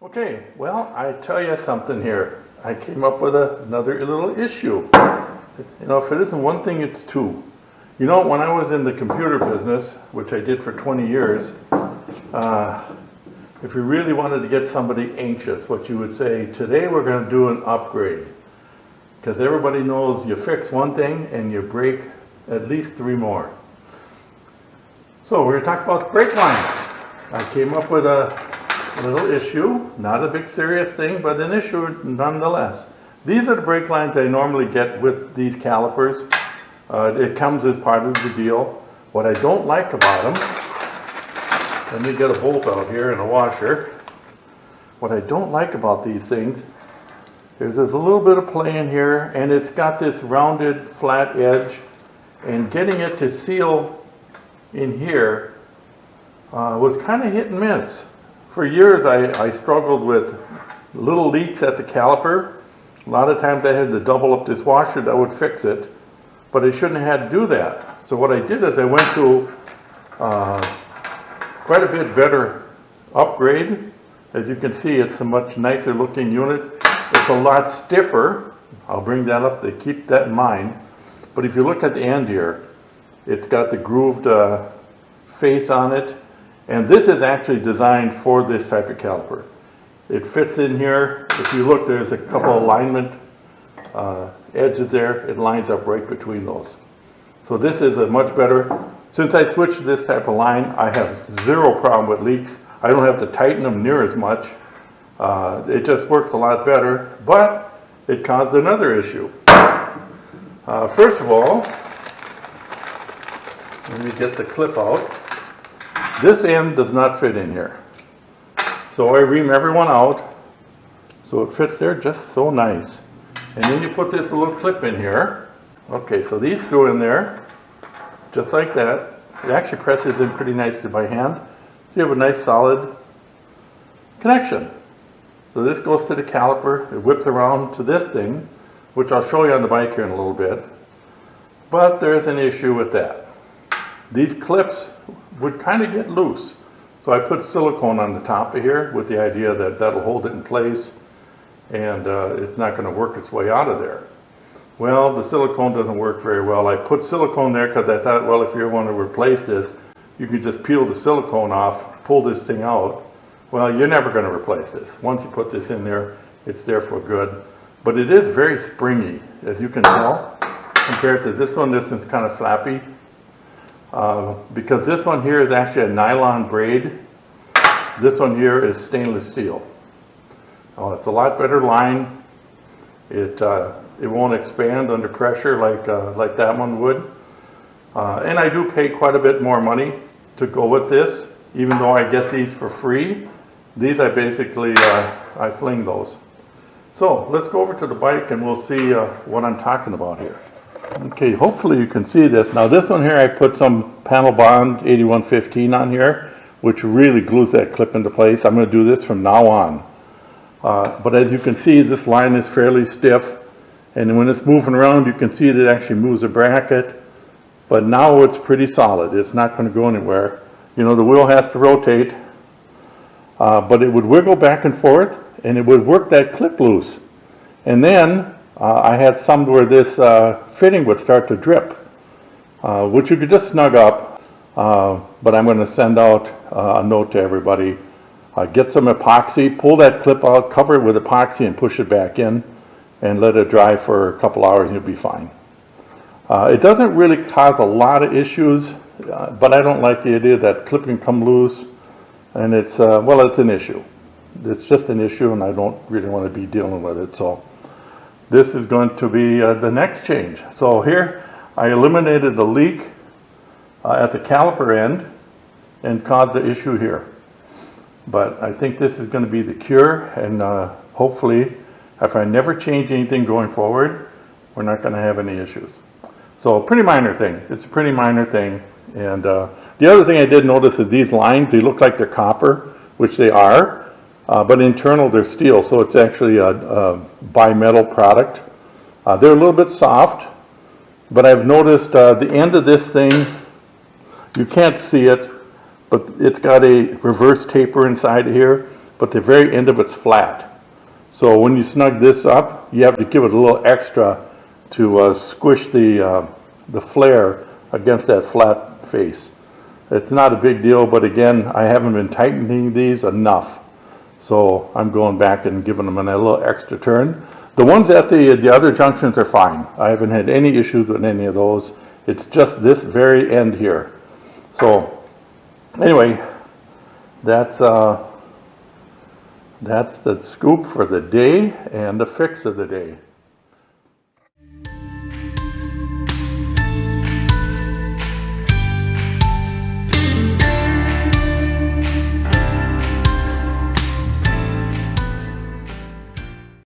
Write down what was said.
Okay, well, I tell you something here. I came up with another little issue. You know, if it isn't one thing, it's two. You know, when I was in the computer business, which I did for 20 years, if you really wanted to get somebody anxious, what you would say, today we're going to do an upgrade. Because everybody knows you fix one thing and you break at least 3 more. So we're going to talk about brake lines. I came up with a little issue, not a big serious thing, but an issue nonetheless. These are the brake lines I normally get with these calipers. It comes as part of the deal. What I don't like about them, let me get a bolt out here and a washer. What I don't like about these things is there's a little bit of play in here, and it's got this rounded flat edge, and getting it to seal in here was kind of hit and miss. For years I struggled with little leaks at the caliper. A lot of times I had to double up this washer that would fix it, but I shouldn't have had to do that. So what I did is I went to quite a bit better upgrade. As you can see, it's a much nicer looking unit. It's a lot stiffer. I'll bring that up to keep that in mind. But if you look at the end here, it's got the grooved face on it. And this is actually designed for this type of caliper. It fits in here. If you look, there's a couple alignment edges there. It lines up right between those. So this is a much better. Since I switched to this type of line, I have zero problem with leaks. I don't have to tighten them near as much. It just works a lot better, but it caused another issue. First of all, let me get the clip out. This end does not fit in here. So I ream everyone out so it fits there just so nice. And then you put this little clip in here. Okay, so these screw in there just like that. It actually presses in pretty nicely by hand. So you have a nice solid connection. So this goes to the caliper. It whips around to this thing, which I'll show you on the bike here in a little bit. But there's an issue with that. These clips would kind of get loose. So I put silicone on the top of here with the idea that that'll hold it in place and it's not going to work its way out of there. Well, the silicone doesn't work very well. I put silicone there because I thought, well, if you want to replace this, you could just peel the silicone off, pull this thing out. Well, you're never going to replace this. Once you put this in there, it's there for good. But it is very springy, as you can tell, compared to this one. This one's kind of flappy. Because this one here is actually a nylon braid. This one here is stainless steel. It's a lot better line. It won't expand under pressure like that one would. And I do pay quite a bit more money to go with this, even though I get these for free. These I basically I fling those. So let's go over to the bike and we'll see what I'm talking about here. Okay, hopefully you can see this. Now this one here, I put some panel bond 8115 on here, which really glues that clip into place. I'm going to do this from now on. But as you can see, this line is fairly stiff. And when it's moving around, you can see that it actually moves the bracket. But now it's pretty solid. It's not going to go anywhere. You know, the wheel has to rotate. But it would wiggle back and forth, and it would work that clip loose. And then I had some where this fitting would start to drip, which you could just snug up, but I'm going to send out a note to everybody. Get some epoxy, pull that clip out, cover it with epoxy and push it back in and let it dry for a couple hours and you'll be fine. It doesn't really cause a lot of issues, but I don't like the idea that clip can come loose, and it's, well, it's an issue. It's just an issue and I don't really want to be dealing with it. So this is going to be the next change. So here I eliminated the leak at the caliper end and caused the issue here. But I think this is going to be the cure, and hopefully if I never change anything going forward, we're not going to have any issues. So a pretty minor thing. It's a pretty minor thing. And the other thing I did notice is these lines, they look like they're copper, which they are. But internal they're steel, so it's actually a bimetal product. They're a little bit soft, but I've noticed the end of this thing, you can't see it, but it's got a reverse taper inside here. but the very end of it's flat. So when you snug this up, you have to give it a little extra to squish the flare against that flat face. It's not a big deal, but again, I haven't been tightening these enough. So I'm going back and giving them a little extra turn. The ones at the other junctions are fine. I haven't had any issues with any of those. It's just this very end here. So anyway, that's the scoop for the day and the fix of the day.